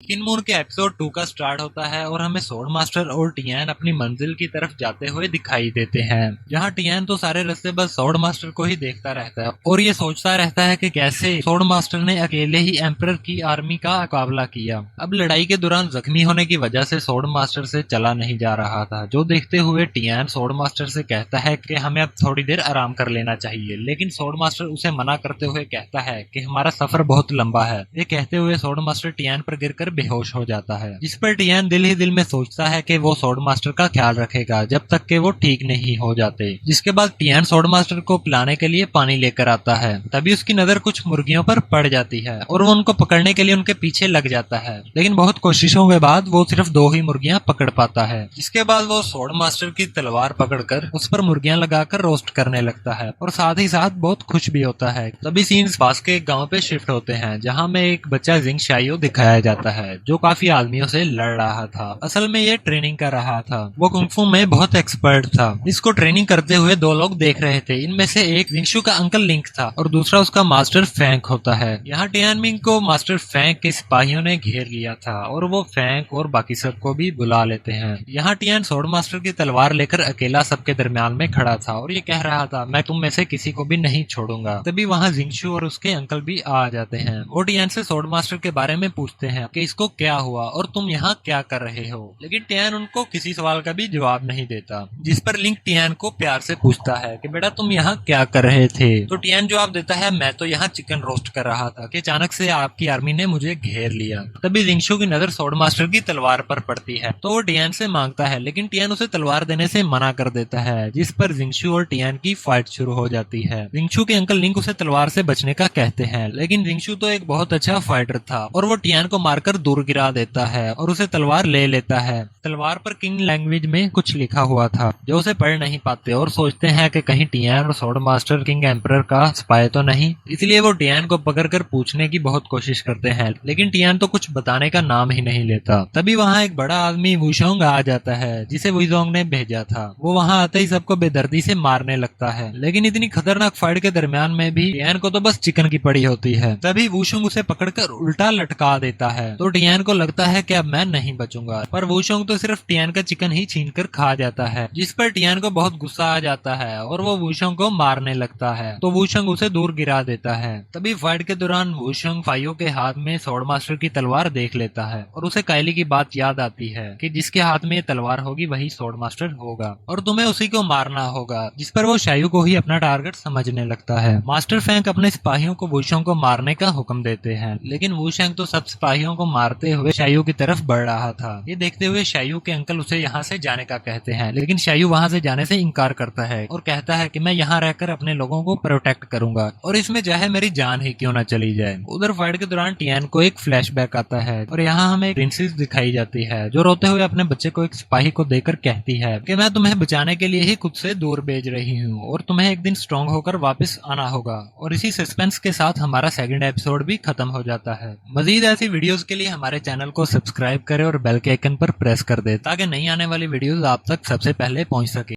किन मून के एपिसोड 2 का स्टार्ट होता है और हमें स्वॉर्ड मास्टर और टियान अपनी मंजिल की तरफ जाते हुए दिखाई देते हैं। जहां टियान तो सारे रास्ते बस स्वॉर्ड मास्टर को ही देखता रहता है और ये सोचता रहता है कि कैसे स्वॉर्ड मास्टर ने अकेले ही एम्परर की आर्मी का मुकाबला किया। अब लड़ाई के दौरान जख्मी होने की वजह से स्वॉर्ड मास्टर से चला नहीं जा रहा था, जो देखते हुए टियान स्वॉर्ड मास्टर से कहता है कि हमें अब थोड़ी देर आराम कर लेना चाहिए, लेकिन स्वॉर्ड मास्टर उसे मना करते हुए कहता है कि हमारा सफर बहुत लंबा है। ये कहते हुए स्वॉर्ड मास्टर टियान पर गिरकर बेहोश हो जाता है, जिस पर टियान दिल ही दिल में सोचता है कि वो स्वॉर्ड मास्टर का ख्याल रखेगा जब तक कि वो ठीक नहीं हो जाते। जिसके बाद टियान स्वॉर्ड मास्टर को पिलाने के लिए पानी लेकर आता है। तभी उसकी नजर कुछ मुर्गियों पर पड़ जाती है और वो उनको पकड़ने के लिए उनके पीछे लग जाता है, लेकिन बहुत कोशिशों के बाद वो सिर्फ 2 ही मुर्गियां पकड़ पाता है। जिसके बाद वो स्वॉर्ड मास्टर की तलवार पकड़कर उस पर मुर्गियां लगाकर रोस्ट करने लगता है और साथ ही साथ बहुत खुश भी होता है। तभी सीन्स पास के एक गांव पे शिफ्ट होते हैं, जहां में एक बच्चा जिंग शाइयो दिखाया जाता है, जो काफी आदमियों से लड़ रहा था। असल में ये ट्रेनिंग कर रहा था। वो कुंफू में बहुत एक्सपर्ट था। इसको ट्रेनिंग करते हुए 2 लोग देख रहे थे। इनमें से एक विंगशु का अंकल लिंक था और दूसरा उसका मास्टर फैंक होता है। यहाँ टियानमिंग को मास्टर फैंक के सिपाहियों ने घेर लिया था और वो फैंक और बाकी सबको भी बुला लेते हैं। यहाँ टियान स्वॉर्ड मास्टर की तलवार लेकर अकेला सबके दरमियान में खड़ा था और ये कह रहा था, मैं तुम में से किसी को भी नहीं छोड़ूंगा। तभी वहाँ जिंगशु और उसके अंकल भी आ जाते हैं। वो टियान से स्वॉर्ड मास्टर के बारे में पूछते हैं कि इसको क्या हुआ और तुम यहाँ क्या कर रहे हो, लेकिन टियान उनको किसी सवाल का भी जवाब नहीं देता। जिस पर लिंक टियान को प्यार से पूछता है कि बेटा तुम यहाँ क्या कर रहे थे। तो टियान जवाब देता है, मैं तो यहाँ चिकन रोस्ट कर रहा था कि अचानक से आपकी आर्मी ने मुझे घेर लिया। तभी जिंगशु की नजर स्वॉर्ड मास्टर की तलवार पर पड़ती है, तो वो टियान से मांगता है, लेकिन टियान उसे तलवार देने से मना कर देता है। जिस पर जिंगशु और टियान की फाइट शुरू हो जाती है। जिंगशु के अंकल लिंक उसे तलवार से बचने का कहते हैं, लेकिन जिंगशु तो एक बहुत अच्छा फाइटर था और वो टियान को मारकर दूर गिरा देता है और उसे तलवार ले लेता है। तलवार पर किंग लैंग्वेज में कुछ लिखा हुआ था, जो उसे पढ़ नहीं पाते और सोचते हैं कि कहीं टियान और स्वॉर्ड मास्टर किंग एम्परर का स्पाई तो नहीं। इसलिए वो टियान को पकड़कर पूछने की बहुत कोशिश करते हैं, लेकिन टियान तो कुछ बताने का नाम ही नहीं लेता। तभी वहाँ एक बड़ा आदमी वुशोंग आ जाता है, जिसे वुशोंग ने भेजा था। वो वहाँ आते ही सबको बेदर्दी से मारने लगता है, लेकिन इतनी खतरनाक फाइट के दरमियान में भी टियान को तो बस चिकन की पड़ी होती है। तभी वुशोंग उसे पकड़कर उल्टा लटका देता है, तो टियान को लगता है कि अब मैं नहीं बचूंगा, पर वुशोंग तो सिर्फ टियान का चिकन ही छीनकर खा जाता है। जिस पर टियान को बहुत गुस्सा आ जाता है और वो वुशोंग को मारने लगता है, तो वुशोंग उसे दूर गिरा देता है। तभी फाइट के दौरान वुशोंग फाइयो के हाथ में स्वॉर्ड मास्टर की तलवार देख लेता है और उसे कायली की बात याद आती है कि जिसके हाथ में तलवार होगी वही स्वॉर्ड मास्टर होगा और तुम्हें उसी को मारना होगा। जिस पर वो शायू को ही अपना टारगेट समझने लगता है। मास्टर फैंक अपने सिपाहियों को वुशोंग को मारने का हुक्म देते हैं, लेकिन वुशोंग तो सब सिपाहियों को मारते हुए शायू की तरफ बढ़ रहा था। ये देखते हुए शायू के अंकल उसे यहाँ से जाने का कहते हैं, लेकिन शायू वहाँ से जाने से इनकार करता है और कहता है कि मैं यहाँ रहकर अपने लोगों को प्रोटेक्ट करूंगा और इसमें चाहे मेरी जान ही क्यों ना चली जाए। उधर फाइट के दौरान टियान को एक फ्लैशबैक आता है और यहाँ हमें एक प्रिंसेस दिखाई जाती है, जो रोते हुए अपने बच्चे को एक सिपाही को देकर कहती है कि मैं तुम्हें बचाने के लिए ही खुद से दूर भेज रही हूँ और तुम्हें एक दिन स्ट्रांग होकर वापस आना होगा। और इसी सस्पेंस के साथ हमारा सेकंड एपिसोड भी खत्म हो जाता है। मजीद ऐसी वीडियोस के लिए हमारे चैनल को सब्सक्राइब करें और बेल के आइकन पर प्रेस कर दे, ताकि नई आने वाली वीडियोस आप तक सबसे पहले पहुंच सके।